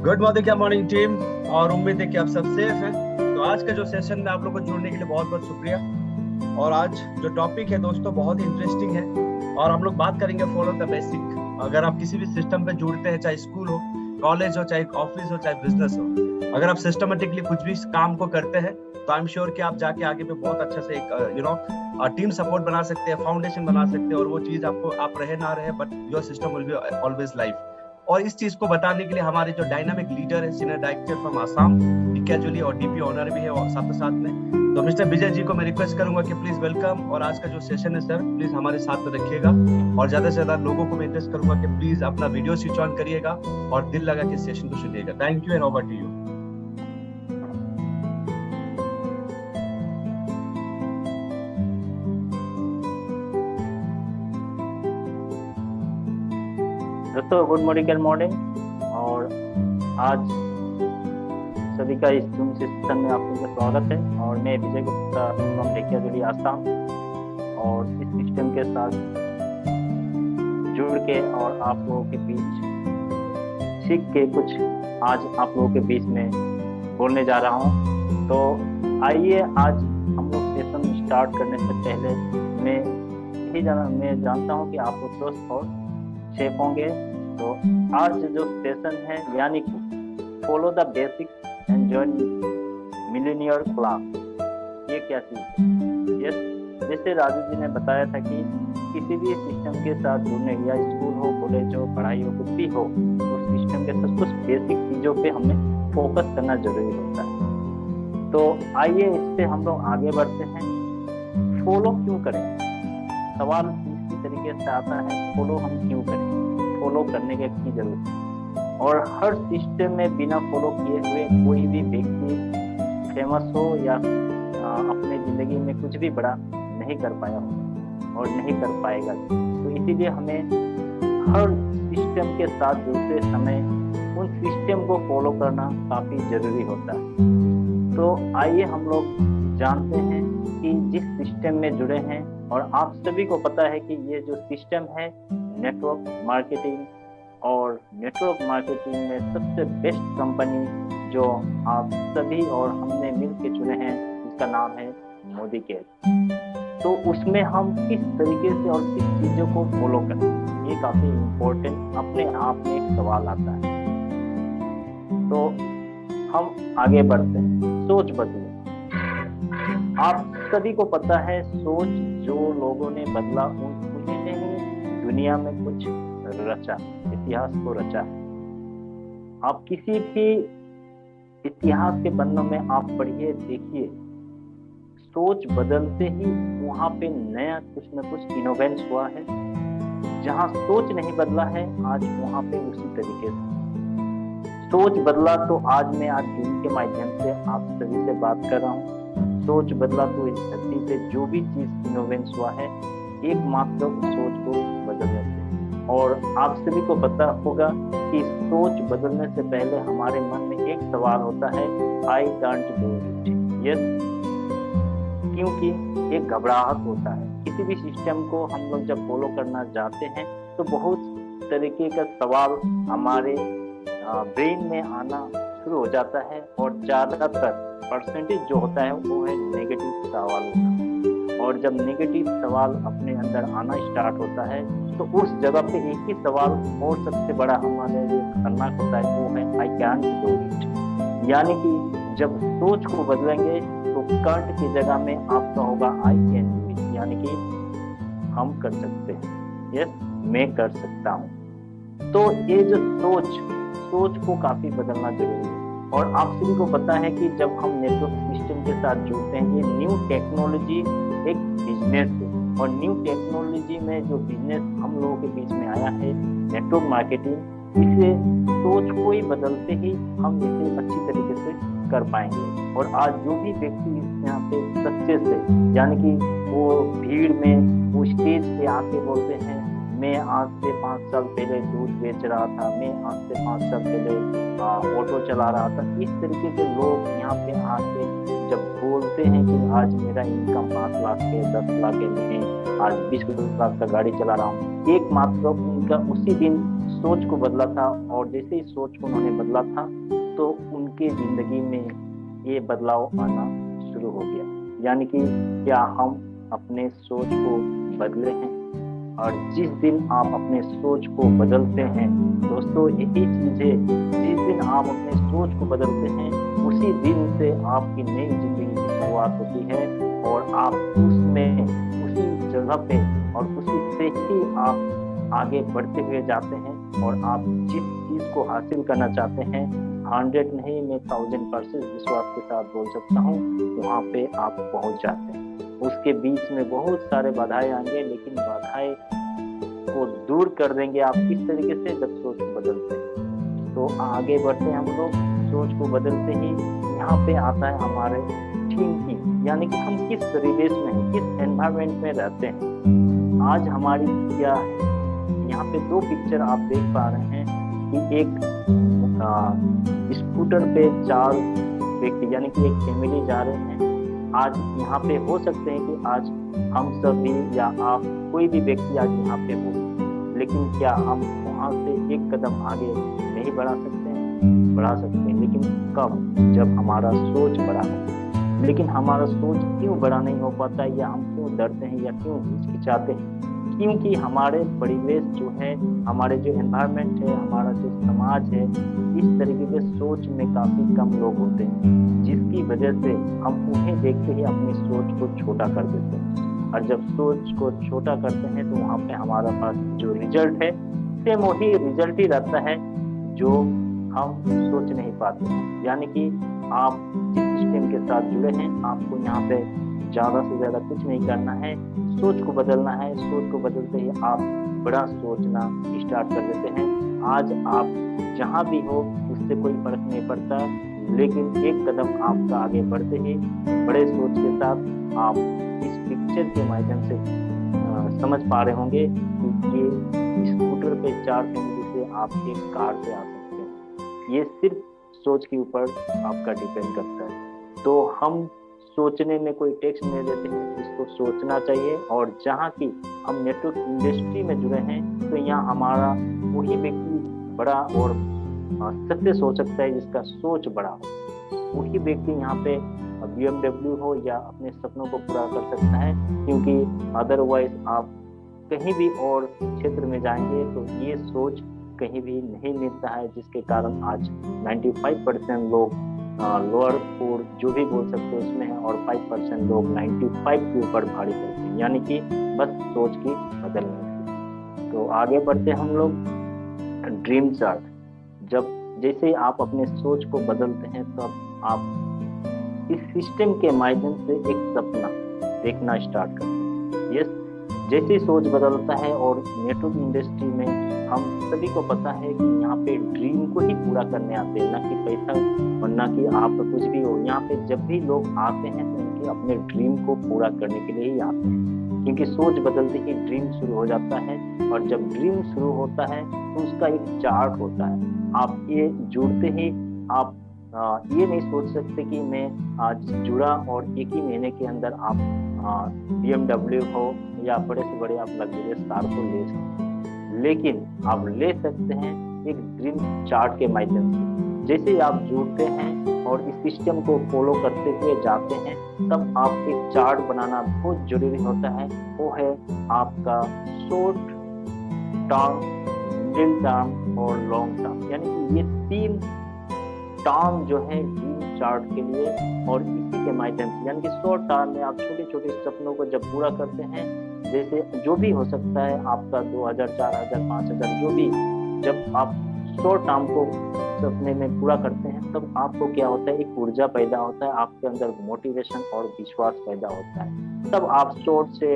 Good morning क्या morning team. और उम्मीद है कि आप सब सेफ हैं। तो आज का जो सेशन में आप लोग को जुड़ने के लिए बहुत बहुत शुक्रिया। और आज जो टॉपिक है दोस्तों बहुत ही इंटरेस्टिंग है और हम लोग बात करेंगे फॉलो द बेसिक। अगर आप किसी भी सिस्टम पे जुड़ते हैं, चाहे स्कूल हो, कॉलेज हो, चाहे ऑफिस हो, चाहे बिजनेस हो, अगर आप सिस्टमेटिकली कुछ भी काम को करते हैं तो आई एम श्योर कि आप जाके आगे पे बहुत अच्छा से एक टीम सपोर्ट बना सकते हैं, फाउंडेशन बना सकते हैं। और वो चीज आपको आप रहे ना रहे but your system will be always life. और इस चीज को बताने के लिए हमारे जो डायनामिक लीडर है, senior director from Assam casually और डीपी ऑनर भी है और साथ साथ में, तो मिस्टर विजय जी को मैं रिक्वेस्ट करूंगा कि प्लीज वेलकम। और आज का जो सेशन है सर प्लीज हमारे साथ में रखिएगा। और ज्यादा से ज्यादा लोगों को मैं रिक्वेस्ट करूंगा कि प्लीज अपना वीडियो स्विच ऑन करिएगा और दिल लगा के सेशन को सुनिएगा। Thank you and over to you. दोस्तों गुड मॉर्निंग और आज सभी का इस जूम सेशन में आप लोगों का स्वागत है। और मैं विजय गुप्ता फ्रॉम ढेकियाजुली आसाम और इस सिस्टम के साथ जुड़ के और आप लोगों के बीच सीख के कुछ आज आप लोगों के बीच में बोलने जा रहा हूँ। तो आइए आज हम लोग सेशन स्टार्ट करने से पहले मैं जानता हूँ कि आप लोग दोस्त और सेफ होंगे। तो आज जो सेशन है यानी कि follow the basic and join Millionaire class, ये क्या चीज़ है? यस, जैसे राजू जी ने बताया था कि किसी भी सिस्टम के साथ जुड़ने, या स्कूल हो, कॉलेज हो, पढ़ाई हो, कुछ भी हो, उस सिस्टम के साथ कुछ बेसिक चीज़ों पे हमें फोकस करना जरूरी होता है। तो आइए इससे हम लोग आगे बढ़ते हैं। फॉलो क्यों करें? सवाल इसी तरीके से आता है, फॉलो हम क्यों करें, फॉलो करने की क्या जरूरत है? और हर सिस्टम में बिना फॉलो किए हुए कोई भी व्यक्ति फेमस हो या अपने ज़िंदगी में कुछ भी बड़ा नहीं कर पाया हो और नहीं कर पाएगा। तो इसीलिए हमें हर सिस्टम के साथ जुड़ते समय उन सिस्टम को फॉलो करना काफ़ी ज़रूरी होता है। तो आइए हम लोग जानते हैं कि जिस सिस्टम में जुड़े हैं, और आप सभी को पता है कि ये जो सिस्टम है नेटवर्क मार्केटिंग, और नेटवर्क मार्केटिंग में सबसे बेस्ट कंपनी जो आप सभी और हमने मिल के चुने हैं उसका नाम है मोदी केयर। तो उसमें हम किस तरीके से और किस चीज़ों को फॉलो करें, ये काफ़ी इम्पोर्टेंट अपने आप में एक सवाल आता है। तो हम आगे बढ़ते हैं। सोच बदलो। आप सभी को पता है सोच जो लोगों ने बदला उन्हीं ने ही दुनिया में कुछ रचा, इतिहास को रचा। आप किसी भी इतिहास के पन्नों में आप पढ़िए, देखिए, सोच बदलते ही वहाँ पे नया कुछ न कुछ इनोवेंस हुआ है। जहाँ सोच नहीं बदला है आज वहाँ पे उसी तरीके से सोच बदला। तो आज मैं जूम के माध्यम से आप सभी से बात कर रहा हूँ। सोच बदला तो इस धरती पे जो भी चीज इनोवेंस हुआ है एकमात्र उस सोच को बदलने से। और आप सभी को पता होगा कि सोच बदलने से पहले हमारे मन में एक सवाल होता है, I can't do it. Yes, क्योंकि एक घबराहट होता है। किसी भी सिस्टम को हम लोग जब फॉलो करना चाहते हैं तो बहुत तरीके का सवाल हमारे ब्रेन में आना शुरू हो जाता है, और ज़्यादातर परसेंटेज जो होता है वो है नेगेटिव सवाल होता है। और जब नेगेटिव सवाल अपने अंदर आना स्टार्ट होता है तो उस जगह पे एक ही सवाल और सबसे बड़ा हमारे लिए खतरनाक होता है, वो है आई कैंट डू इट। यानी कि जब सोच को बदलेंगे तो कांट की जगह में आपका होगा आई कैन डू इट, यानी कि हम कर सकते हैं। यस, मैं कर सकता हूँ। तो ये जो सोच को काफी बदलना जरूरी है। और आप सभी को पता है कि जब हम नेटवर्क सिस्टम के साथ जुड़ते हैं, ये न्यू टेक्नोलॉजी एक बिजनेस है, और न्यू टेक्नोलॉजी में जो बिजनेस हम लोगों के बीच में आया है नेटवर्क मार्केटिंग, इसे सोच को ही बदलते ही हम इसे अच्छी तरीके से कर पाएंगे। और आज जो भी व्यक्ति यहाँ पे सक्सेस है, यानी कि वो भीड़ में वो स्टेज पे आके बोलते हैं, मैं आज से 5 साल पहले दूध बेच रहा था, मैं आज से 5 साल पहले ऑटो चला रहा था, इस तरीके के लोग यहाँ पे आके जब बोलते हैं कि आज मेरा इनकम 5 लाख है, 10 लाख है, आज 20 लाख का गाड़ी चला रहा हूँ, एकमात्र उनका उसी दिन सोच को बदला था। और जैसे ही सोच को उन्होंने बदला था तो उनके जिंदगी में ये बदलाव आना शुरू हो गया। यानी कि क्या हम अपने सोच को बदले हैं? और जिस दिन आप अपने सोच को बदलते हैं दोस्तों, यही चीज है, जिस दिन आप अपने सोच को बदलते हैं उसी दिन से आपकी नई जिंदगी की शुरुआत होती है और आप उसमें उसी जगह पे और उसी से ही आप आगे बढ़ते हुए जाते हैं और आप जिस चीज को हासिल करना चाहते हैं 100 नहीं मैं 1000% विश्वास के साथ बोल सकता हूँ वहाँ पे आप पहुँच जाते हैं। उसके बीच में बहुत सारे बाधाएं आएंगे, लेकिन बाधाएं को दूर कर देंगे आप किस तरीके से? जब सोच को बदलते हैं। तो आगे बढ़ते हैं हम लोग, सोच को बदलते ही यहाँ पे आता है हमारे थिंकिंग, यानी कि हम किस परिवेश में हैं, किस एनवायरनमेंट में रहते हैं। आज हमारी क्या है, यहाँ पे 2 पिक्चर आप देख पा रहे हैं कि एक स्कूटर पे 4 व्यक्ति यानी कि एक फैमिली जा रहे हैं। आज यहाँ पे हो सकते हैं कि आज हम सभी या आप कोई भी व्यक्ति आज यहाँ पे हो, लेकिन क्या हम वहाँ से एक कदम आगे नहीं बढ़ा सकते हैं? बढ़ा सकते हैं, लेकिन कब? जब हमारा सोच बड़ा हो। लेकिन हमारा सोच क्यों बड़ा नहीं हो पाता या हम क्यों डरते हैं या क्यों हिचकिचाते हैं? क्योंकि हमारे परिवेश जो है, हमारे जो एनवायरनमेंट है, हमारा जो समाज है, इस तरीके के सोच में काफी कम लोग होते हैं, जिसकी वजह से हम उन्हें देखते ही अपनी सोच को छोटा कर देते हैं। और जब सोच को छोटा करते हैं तो वहाँ पे हमारा पास जो रिजल्ट है सेम वही रिजल्ट ही रहता है जो हम सोच नहीं पाते। यानी कि आप जिस सिस्टम के साथ जुड़े हैं आपको यहाँ पे ज़्यादा से ज़्यादा कुछ नहीं करना है, सोच को बदलना है। सोच को बदलते ही आप बड़ा सोचना स्टार्ट कर देते हैं। आज आप जहाँ भी हो उससे कोई फर्क नहीं पड़ता, लेकिन एक कदम आपका आगे बढ़ते ही बड़े सोच के साथ आप इस पिक्चर के माध्यम से समझ पा रहे होंगे कि ये स्कूटर पे 4 फैमिली से आप एक कार पे आ सकते हैं। ये सिर्फ सोच के ऊपर आपका डिपेंड करता है। तो हम सोचने में कोई टैक्स नहीं देते हैं, इसको सोचना चाहिए। और जहाँ की हम नेटवर्क इंडस्ट्री में जुड़े हैं तो यहाँ हमारा वही व्यक्ति बड़ा और सक्सेस हो सकता है जिसका सोच बड़ा हो। वही व्यक्ति यहाँ पे BMW हो या अपने सपनों को पूरा कर सकता है, क्योंकि अदरवाइज आप कहीं भी और क्षेत्र में जाएंगे तो ये सोच कहीं भी नहीं मिलता है, जिसके कारण आज 95% लोग लोअर और जो भी बोल सकते हैं उसमें है और 5% लोग 95 के ऊपर भारी पड़ते हैं, यानी कि बस सोच की बदलने से। तो आगे बढ़ते हम लोग ड्रीम चार्ट। जब जैसे आप अपने सोच को बदलते हैं तब आप इस सिस्टम के माध्यम से एक सपना देखना स्टार्ट करते हैं। यस, जैसे सोच बदलता है और नेटवर्क इंडस्ट्री में हम सभी को पता है कि यहाँ पे ड्रीम को ही पूरा करने आते हैं, ना कि पैसा और ना कि आप कुछ भी हो। यहाँ पे जब भी लोग आते हैं तो उनके अपने ड्रीम को पूरा करने के लिए ही आते हैं, क्योंकि सोच बदलते ही ड्रीम शुरू हो जाता है। और जब ड्रीम शुरू होता है तो उसका एक चार्ट होता है। आप ये जुड़ते ही आप ये नहीं सोच सकते कि मैं आज जुड़ा और एक ही महीने के अंदर आप BMW हो या बड़े से बड़े आप लग्जरियस कार को ले सकते हैं, लेकिन आप ले सकते हैं एक ड्रीम चार्ट के माध्यम से। जैसे आप जुड़ते हैं और इस सिस्टम को फॉलो करते हुए जाते हैं तब आप एक चार्ट बनाना बहुत जरूरी होता है। वो है आपका शॉर्ट टर्म, मिडिल टर्म और लॉन्ग टर्म, यानी कि ये 3 टर्म जो है ड्रीम चार्ट के लिए। और इसी के माध्यम से यानी कि शॉर्ट टर्म में आप छोटे छोटे सपनों को जब पूरा करते हैं, जैसे जो भी हो सकता है आपका 2000, 4000, 5000 जो भी, जब आप शॉर्ट टर्म को सपने में पूरा करते हैं तब आपको क्या होता है, एक ऊर्जा पैदा होता है, आपके अंदर मोटिवेशन और विश्वास पैदा होता है। तब आप शॉर्ट से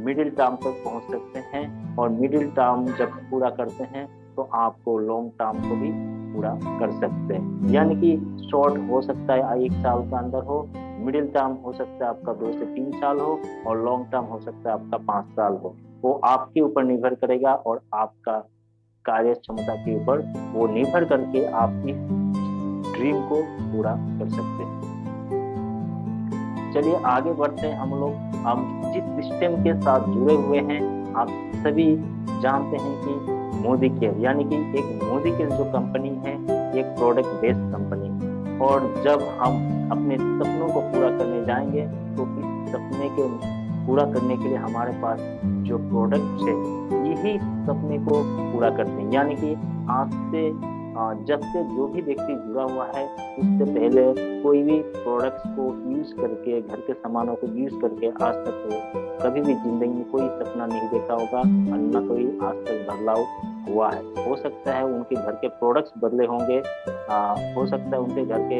मिडिल टर्म तक पहुंच सकते हैं और मिडिल टर्म जब पूरा करते हैं तो आपको लॉन्ग टर्म को भी पूरा कर सकते हैं। यानी कि शॉर्ट हो सकता है 1 साल का अंदर हो, मिडिल टर्म हो सकता है आपका 2 से 3 साल हो और लॉन्ग टर्म हो सकता है आपका 5 साल हो। वो आपके ऊपर निर्भर करेगा और आपका कार्य क्षमता के ऊपर वो निर्भर करके आप इस ड्रीम को पूरा कर सकते हैं। चलिए आगे बढ़ते हैं हम लोग। हम जिस सिस्टम के साथ जुड़े हुए हैं, आप सभी जानते हैं कि मोदी केयर, यानी कि एक मोदी केयर जो कंपनी है, एक प्रोडक्ट बेस्ड कंपनी। और जब हम अपने सपनों को पूरा करने जाएंगे तो इस सपने के पूरा करने के लिए हमारे पास जो प्रोडक्ट है यही सपने को पूरा करते हैं। यानी कि आज से जब से जो भी व्यक्ति जुड़ा हुआ है, उससे पहले कोई भी प्रोडक्ट्स को यूज करके, घर के सामानों को यूज करके आज तक तो कभी भी जिंदगी में कोई सपना नहीं देखा होगा, और न कोई आज तक बदलाव हुआ है। हो सकता है उनके घर के प्रोडक्ट्स बदले होंगे, हो सकता है उनके घर के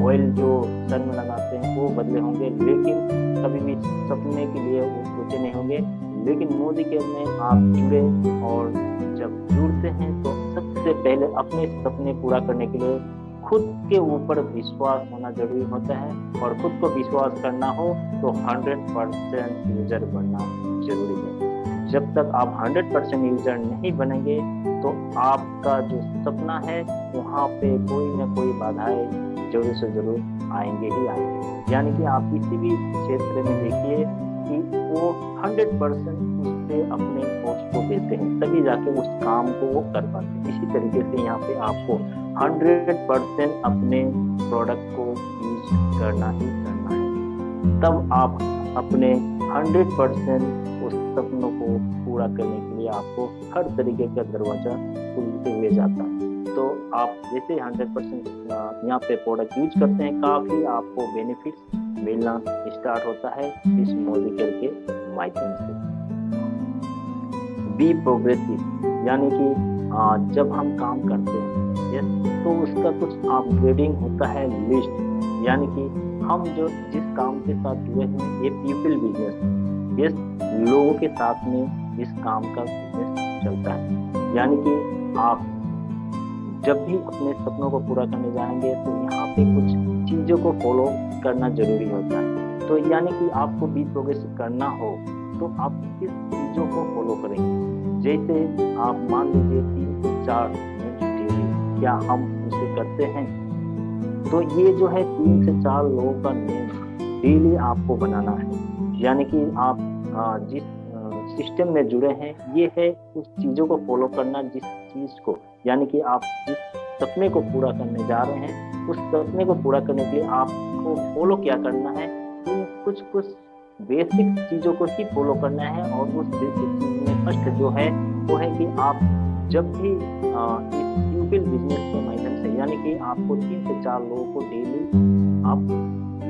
ऑयल जो सर में लगाते हैं वो बदले होंगे, लेकिन कभी भी सपने के लिए वो सोचे नहीं होंगे। लेकिन मोदी केयर में आप जुड़े, और जब जुड़ते हैं तो सबसे पहले अपने सपने पूरा करने के लिए खुद के ऊपर विश्वास होना जरूरी होता है। और खुद को विश्वास करना हो तो 100% यूजर बनना जरूरी है। जब तक आप 100% यूजर नहीं बनेंगे तो आपका जो सपना है वहाँ पे कोई ना कोई बाधाएं जरूर से जरूर आएंगे ही आएंगे। यानी कि आप किसी भी क्षेत्र में देखिए कि वो 100% उस पे अपने फोर्स को देते हैं, तभी जाके उस काम को वो कर पाते हैं। इसी तरीके से यहाँ पे आपको 100% अपने प्रोडक्ट को यूज करना ही करना है, तब आप अपने 100% उस सपनों को पूरा करने के लिए आपको हर तरीके का दरवाजा खुलते हुए जाता है। तो आप जैसे 100% यहाँ पे प्रोडक्ट यूज करते हैं, काफ़ी आपको बेनिफिट्स मिलना स्टार्ट होता है इस मोदी केयर के माध्यम से। बी प्रोग्रेसिव, यानी कि जब हम काम करते हैं तो उसका कुछ अपग्रेडिंग होता है लिस्ट। यानी कि हम जो जिस काम के साथ जुड़े हैं ये पीपल बिजनेस, ये लोगों के साथ में इस काम का बिजनेस चलता है। यानी कि आप जब भी अपने सपनों को पूरा करने जाएंगे तो यहाँ पे कुछ चीज़ों को फॉलो करना जरूरी होता है। तो यानी कि आपको बी प्रोग्रेसिव करना हो तो आप किस चीज़ों को फॉलो करेंगे। जैसे आप मान लीजिए 3 से 4 मिनट डेली, क्या हम उसे करते हैं? तो ये जो है 3 से 4 लोगों का नियम डेली आपको बनाना है। यानी कि आप जिस सिस्टम में जुड़े हैं ये है उस चीज़ों को फॉलो करना, जिस चीज़ को, यानी कि आप जिस सपने को पूरा करने जा रहे हैं उस सपने को पूरा करने के लिए आपको फॉलो क्या करना है, कुछ बेसिक चीज़ों को ही फॉलो करना है। और उस बेसिक चीज़ में फर्स्ट जो है वो है कि आप जब भी इस पीपल बिजनेस के माध्यम से, यानी कि आपको 3 से 4 लोगों को डेली आप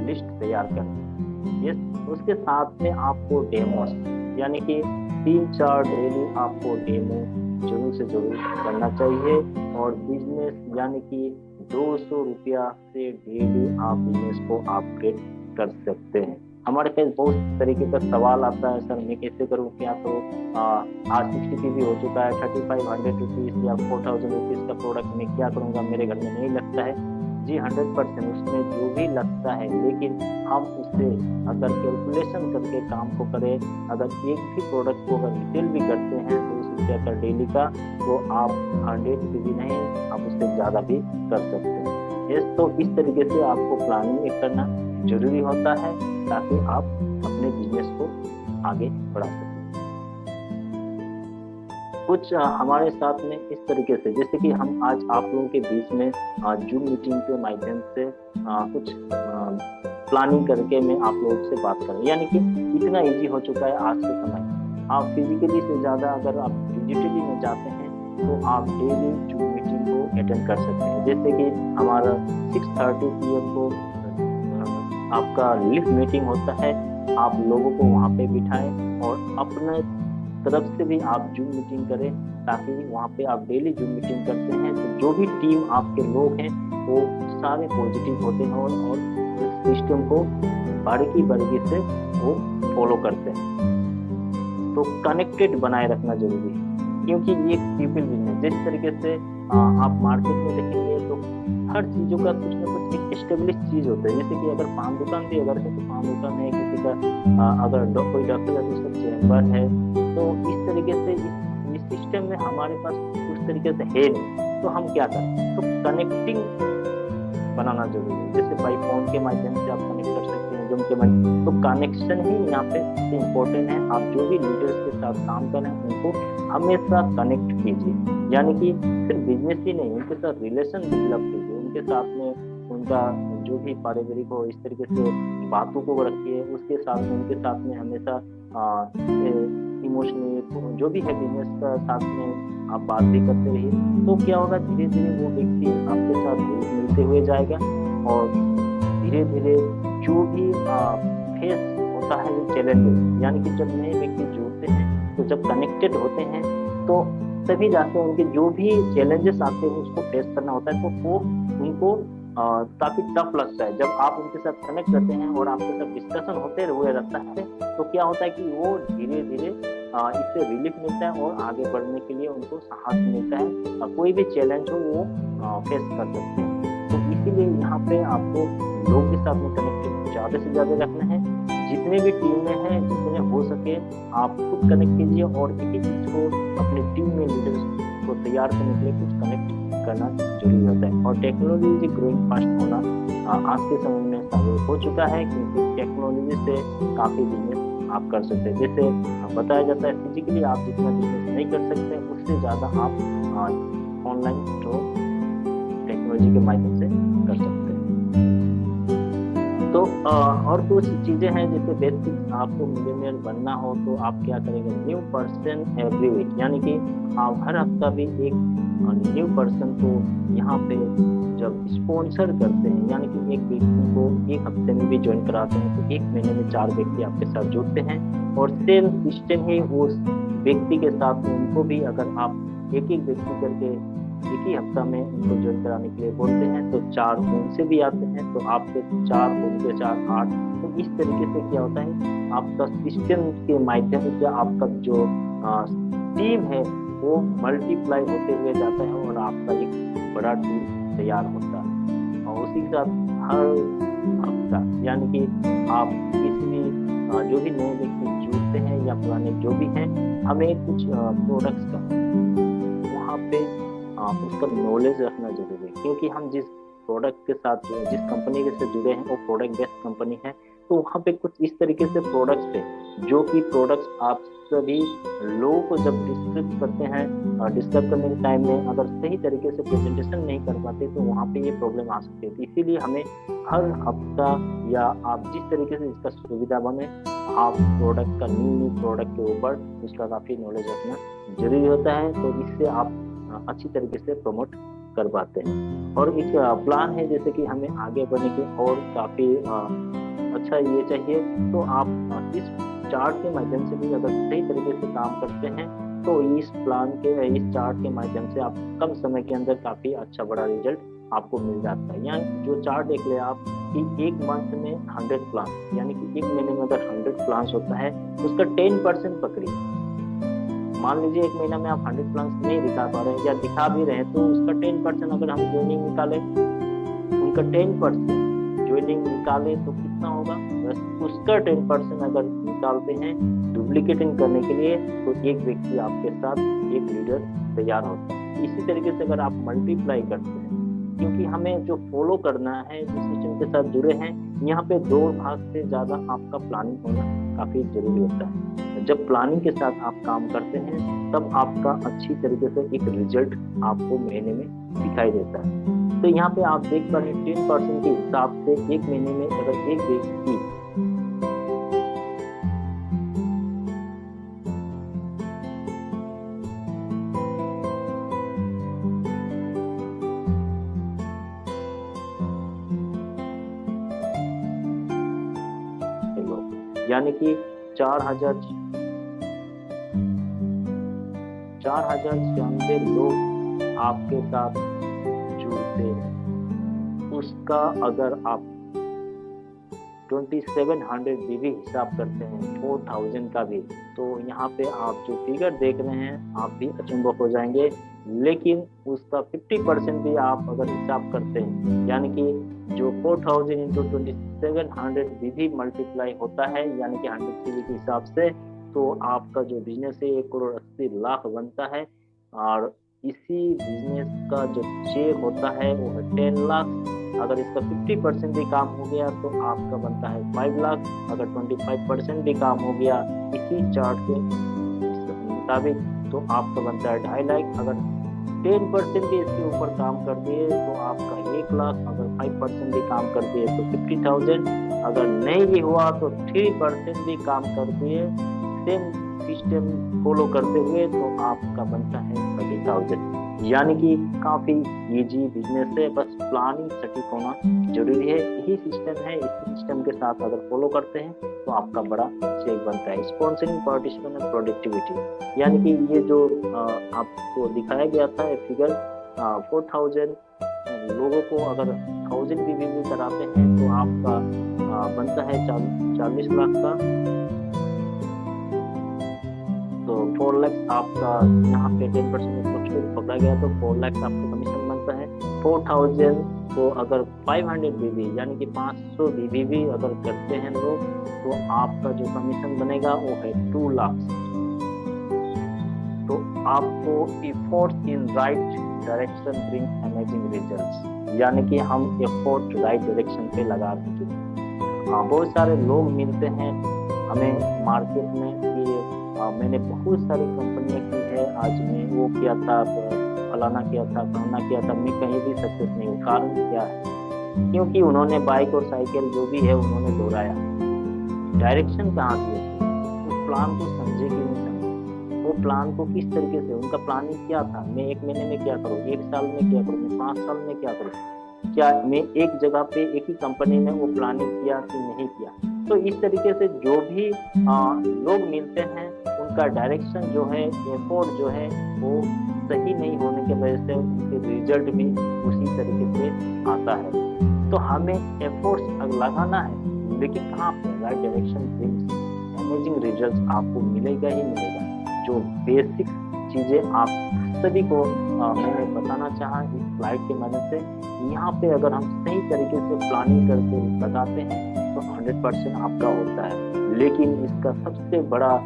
लिस्ट तैयार करनी है। उसके साथ में आपको डेमोस, यानी कि 3-4 डेली आपको डेमो जरूर से जरूर करना चाहिए। और बिजनेस यानी कि 200 रुपया से डेली आप बिजनेस को अपग्रेड कर सकते हैं। हमारे पास बहुत तरीके का सवाल आता है, सर मैं कैसे करूँ, क्या करूँ, आज 60 भी हो चुका है, 3500 रुपीज़ या 4000 रुपीज़ का प्रोडक्ट मैं क्या करूँगा, मेरे घर में नहीं लगता है। जी 100% उसमें जो भी लगता है, लेकिन हम उसे अगर कैलकुलेशन करके काम को करें, अगर एक भी प्रोडक्ट को अगर रिटेल भी करते हैं तो 200 रुपया का डेली का, तो आप 100 भी नहीं, आप उससे ज़्यादा भी कर सकते हैं। तो इस तरीके से आपको प्लानिंग करना जरूरी होता है ताकि आप अपने बिजनेस को आगे बढ़ा सकें। कुछ हमारे साथ में इस तरीके से, जैसे कि हम आज आप लोगों के बीच में जूम मीटिंग के माध्यम से कुछ प्लानिंग करके मैं आप लोगों से बात करूं। यानी कि इतना इजी हो चुका है आज के समय, आप फिजिकली से ज़्यादा अगर आप डिजिटली में जाते हैं तो आप डेली जूम मीटिंग को अटेंड कर सकते हैं। जैसे कि हमारा 6:30 PM को आपका लिव मीटिंग होता है, आप लोगों को वहाँ पे बिठाएं और अपने तरफ से भी आप जूम मीटिंग करें, ताकि वहाँ पे आप डेली जूम मीटिंग करते हैं तो जो भी टीम आपके लोग हैं वो सारे पॉजिटिव होते हैं और सिस्टम को बारीकी से वो फॉलो करते हैं। तो कनेक्टेड बनाए रखना जरूरी है, क्योंकि ये पीपल बिजनेस जिस तरीके से आप मार्केट में देखेंगे तो हर चीज़ों का कुछ ना कुछ एक एस्टेब्लिश चीज़ होता है। जैसे कि अगर पान दुकान भी अगर है तो पान दुकान है, किसी का अगर कोई डॉक्टर है तो उसका चैम्बर है। तो इस तरीके से इस सिस्टम में हमारे पास उस तरीके से है नहीं, तो हम क्या करें, तो कनेक्टिंग बनाना जरूरी है। जैसे बाई फोन के माध्यम से आप कनेक्ट कर सकते हैं, जुम के मन, तो कनेक्शन ही यहाँ पे इम्पोर्टेंट है। आप जो भी लीडर्स के साथ काम कर रहे हैं उनको हमेशा कनेक्ट कीजिए, यानी कि सिर्फ बिजनेस ही नहीं, उनके साथ रिलेशन डेवलप कीजिए, उनके साथ में उनका जो भी पारिवारिक हो इस तरीके से बातों को रखिए, उसके साथ में उनके साथ में हमेशा इमोशनली जो भी है बिजनेस का साथ में आप बात भी करते रहिए। तो क्या होगा, धीरे धीरे वो व्यक्ति आपके साथ मिलते हुए जाएगा और धीरे धीरे जो भी फेस होता है चैलेंजेस, यानी कि जब नए व्यक्ति जुड़ते हैं तो जब कनेक्टेड होते हैं तो तभी जाके उनके जो भी चैलेंजेस आते हैं उसको फेस करना होता है, तो वो उनको काफी टफ लगता है। जब आप उनके साथ कनेक्ट करते हैं और आपके साथ डिस्कशन होते हुए रहता है तो क्या होता है कि वो धीरे धीरे इससे रिलीफ मिलता है और आगे बढ़ने के लिए उनको साहस मिलता है, कोई भी चैलेंज हो वो फेस कर सकते हैं। तो इसीलिए यहाँ पे आपको लोग के साथ में कनेक्टेड ज़्यादा से ज़्यादा रखना है। जितने भी टीम में हैं, जितने हो सके आप खुद कनेक्ट कीजिए और एक ही चीज़ को अपनी टीम में लीडर्स को तैयार करने के लिए कुछ कनेक्ट करना जरूरी होता है। और टेक्नोलॉजी ग्रोइंग फास्ट होना आज के समय में साबित हो चुका है, क्योंकि टेक्नोलॉजी से काफ़ी बिजनेस आप कर सकते हैं। जैसे बताया जाता है फिजिकली आप जितना बिजनेस नहीं कर सकते उससे ज़्यादा आप ऑनलाइन तो टेक्नोलॉजी के माध्यम से कर सकते हैं। तो और कुछ चीज़ें हैं, जैसे बेसिक आपको मिलियनेयर बनना हो तो आप क्या करेंगे, न्यू पर्सन एवरी वीक, यानी कि आप हर हफ्ता भी एक न्यू पर्सन को यहाँ पे जब स्पॉन्सर करते हैं, यानी कि एक व्यक्ति को एक हफ्ते में भी ज्वाइन कराते हैं तो एक महीने में 4 व्यक्ति आपके साथ जुड़ते हैं और सेम सिस्टम ही उस व्यक्ति के साथ में उनको भी अगर आप एक एक व्यक्ति करके एक ही हफ्ता में उनको ज्वाइन कराने के लिए बोलते हैं तो 4 उनसे भी आते हैं, तो आपके 4 उनके 4 8। तो इस तरीके से क्या होता है, आपका सिस्टम के माध्यम से आपका जो टीम है वो मल्टीप्लाई होते हुए जाता है और आपका एक बड़ा टीम तैयार होता है। और उसी के साथ हर हफ्ता, यानी कि आप किसी भी जो भी नए व्यक्ति जुड़ते हैं या पुराने जो भी हैं, हमें कुछ प्रोडक्ट्स का वहाँ पे उसका नॉलेज रखना जरूरी है, क्योंकि हम जिस प्रोडक्ट के साथ जिस कंपनी के साथ जुड़े हैं वो प्रोडक्ट बेस्ड कंपनी है, तो वहाँ पे कुछ इस तरीके से प्रोडक्ट्स है जो कि प्रोडक्ट्स आप सभी लोगों को जब डिस्कस करते हैं, डिस्कस करने के टाइम में अगर सही तरीके से प्रेजेंटेशन नहीं कर पाते तो वहाँ पे ये प्रॉब्लम आ सकती है। तो इसीलिए हमें हर हफ्ता या आप जिस तरीके से इसका सुविधा बने, आप प्रोडक्ट का न्यू प्रोडक्ट के ऊपर उसका काफ़ी नॉलेज रखना जरूरी होता है, तो इससे आप अच्छी तरीके से प्रमोट कर पाते हैं। और एक प्लान है, जैसे कि हमें आगे बढ़ने के और काफ़ी अच्छा ये चाहिए, तो आप इस चार्ट के माध्यम से भी अगर सही तरीके से काम करते हैं तो इस प्लान के इस चार्ट के माध्यम से आप कम समय के अंदर काफ़ी अच्छा बड़ा रिजल्ट आपको मिल जाता है। यहाँ जो चार्ट देख ले आप कि एक मंथ में 100 प्लान, यानी कि एक महीने में अगर 100 प्लान्स होता है उसका 10% पकड़िए। मान लीजिए एक महीना में आप 100 प्लान्स नहीं दिखा पा रहे हैं या दिखा भी रहे हैं तो उसका 10% अगर हम ज्वाइनिंग निकालें, उनका 10% ज्वाइनिंग निकाले तो कितना होगा, बस उसका 10% अगर निकालते हैं डुप्लीकेटिंग करने के लिए तो एक व्यक्ति आपके साथ एक लीडर तैयार होता है। इसी तरीके से अगर आप मल्टीप्लाई करते हैं, क्योंकि हमें जो फॉलो करना है, जो सिस्टम के साथ जुड़े हैं, यहाँ पे 2 भाग से ज़्यादा आपका प्लानिंग होना काफ़ी जरूरी होता है। जब प्लानिंग के साथ आप काम करते हैं तब आपका अच्छी तरीके से एक रिजल्ट आपको महीने में दिखाई देता है। तो यहाँ पे आप देख पा रहे हैं 10% के हिसाब से एक महीने में अगर एक व्यक्ति यानी कि 4,096 लोग आपके साथ जुड़ते हैं, उसका अगर आप 2700 भी हिसाब करते हैं 4000 का भी, तो यहाँ पे आप जो फिगर देख रहे हैं आप भी अचंभव हो जाएंगे। लेकिन उसका 50% भी आप अगर हिसाब करते हैं, यानी कि जो 4000 इंटू 2700 भी मल्टीप्लाई होता है, यानी कि 100 सीवी के हिसाब से, तो आपका जो बिजनेस है 1,80,00,000 बनता है। और इसी बिजनेस का जो चेक होता है वो 10 लाख अगर इसका 50% भी काम हो गया तो आपका बनता है 5 लाख। अगर 25% भी काम हो गया इसी चार्ट के मुताबिक तो आपका बनता है 2.5 लाख। अगर 10% भी इसके ऊपर काम कर दिए तो आपका 1 लाख। अगर 5% भी काम कर दिए तो 50,000। अगर नहीं भी हुआ तो 3% भी काम कर दिए सेम सिस्टम फॉलो करते हुए तो आपका बनता है 30,000। यानी कि काफ़ी इजी बिजनेस है, बस प्लानिंग सटीक होना जरूरी है। यही सिस्टम है, इस सिस्टम के साथ अगर फॉलो करते हैं तो आपका बड़ा चेक बनता है। स्पॉन्सरिंग, पार्टिसिपेशन एंड प्रोडक्टिविटी, यानी कि ये जो आपको दिखाया गया था फिगर 4,000 लोगों को अगर 1000 भी कराते हैं तो आपका बनता है 40 लाख का। तो 4 लाख आपका यहाँ पे 10% पकड़ा गया तो 4 लाख आपका कमीशन बनता है। 4,000 को अगर 500 बीबी यानी कि 500 बीबी भी अगर करते हैं लोग तो आपका जो कमीशन बनेगा वो है 2 लाख। तो आपको effort in right direction bring amazing results, यानी कि हम एफर्ट राइट डायरेक्शन पे लगा रहे हैं। बहुत सारे लोग मिलते हैं हमें मार्केट में कि मैंने बहुत सारी कंपनियां की है, आज मैं वो किया था, फलाना किया था, फलाना किया था, मैं कहीं भी सक्सेस नहीं हूँ। कारण क्या है? क्योंकि उन्होंने बाइक और साइकिल जो भी है उन्होंने दोहराया, डायरेक्शन कहाँ से? उस प्लान को समझे कि नहीं समझे, वो प्लान को किस तरीके से, उनका प्लानिंग क्या था, मैं 1 महीने में क्या करूँ, 1 साल में क्या करूँ, मैं 5 साल में क्या करूँ, क्या मैं एक जगह पे एक ही कंपनी में वो प्लानिंग किया कि नहीं किया। तो इस तरीके से जो भी लोग मिलते हैं उनका डायरेक्शन जो है, एफर्ट जो है वो सही नहीं होने की वजह से उनके रिजल्ट भी उसी तरीके से आता है। तो हमें एफर्ट्स लगाना है, लेकिन कहाँ पे? Right direction brings amazing results आपको मिलेगा ही मिलेगा। जो बेसिक चीज़ें आप सभी को मैंने बताना चाहा इस स्लाइड के मदद से, यहाँ पे अगर हम सही तरीके से प्लानिंग करके लगाते हैं तो 100% आपका होता है। लेकिन इसका सबसे बड़ा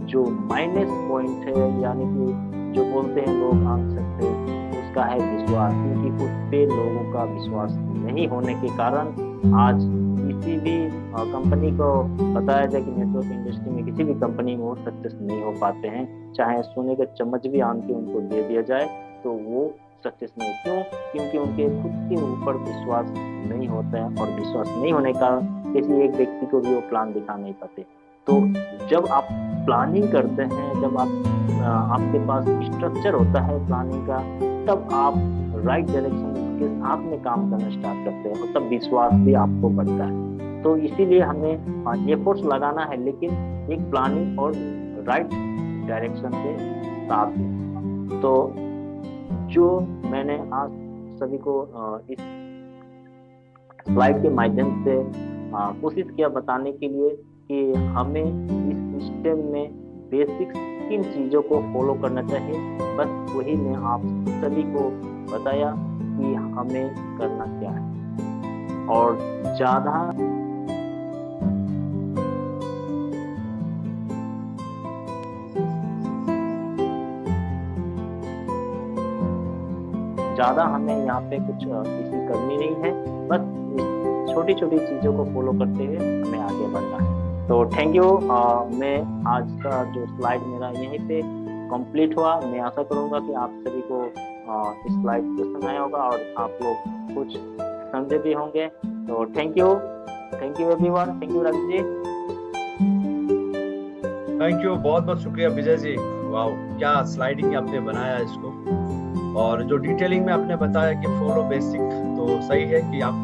जो माइनस पॉइंट है, यानी कि जो बोलते हैं लोग आंसर पे, उसका है विश्वास। क्योंकि उस पे लोगों का विश्वास नहीं होने के कारण आज किसी भी कंपनी को बताया जाए कि नेटवर्क इंडस्ट्री में किसी भी कंपनी में वो सक्सेस नहीं हो पाते हैं। चाहे सोने का चम्मच भी आन के उनको दे दिया जाए तो वो सक्सेस नहीं। क्यों? क्योंकि उनके खुद के ऊपर विश्वास नहीं होता है, और विश्वास नहीं होने का किसी एक व्यक्ति को भी वो प्लान दिखा नहीं पाते। तो जब आप प्लानिंग करते हैं, जब आपके पास स्ट्रक्चर होता है प्लानिंग का, तब आप राइट डायरेक्शन के साथ में काम करना स्टार्ट करते हैं और तब विश्वास भी आपको बढ़ता है। तो इसीलिए हमें एफर्ट्स लगाना है, लेकिन एक प्लानिंग और राइट डायरेक्शन के साथ में। तो जो मैंने आज सभी को इस स्लाइड के माध्यम से कोशिश किया बताने के लिए कि हमें इस सिस्टम में बेसिक किन चीज़ों को फॉलो करना चाहिए, बस वही मैं आप सभी को बताया कि हमें करना क्या है। और ज़्यादा हमें यहाँ पे कुछ किसी करनी नहीं है, बस छोटी छोटी चीज़ों को फॉलो करते हुए हमें आगे बढ़ना है। तो थैंक यू। मैं आज का जो स्लाइड मेरा यहीं पे कंप्लीट हुआ। मैं आशा करूँगा कि आप सभी को इस स्लाइड पसंद आया होगा और आप लोग कुछ समझे भी होंगे। तो thank you everyone. Thank you Raju ji. Thank you, बहुत बहुत शुक्रिया विजय जी। वाह, क्या स्लाइडिंग आपने बनाया इसको, और जो डिटेलिंग में आपने बताया कि फॉलो बेसिक, तो सही है कि आप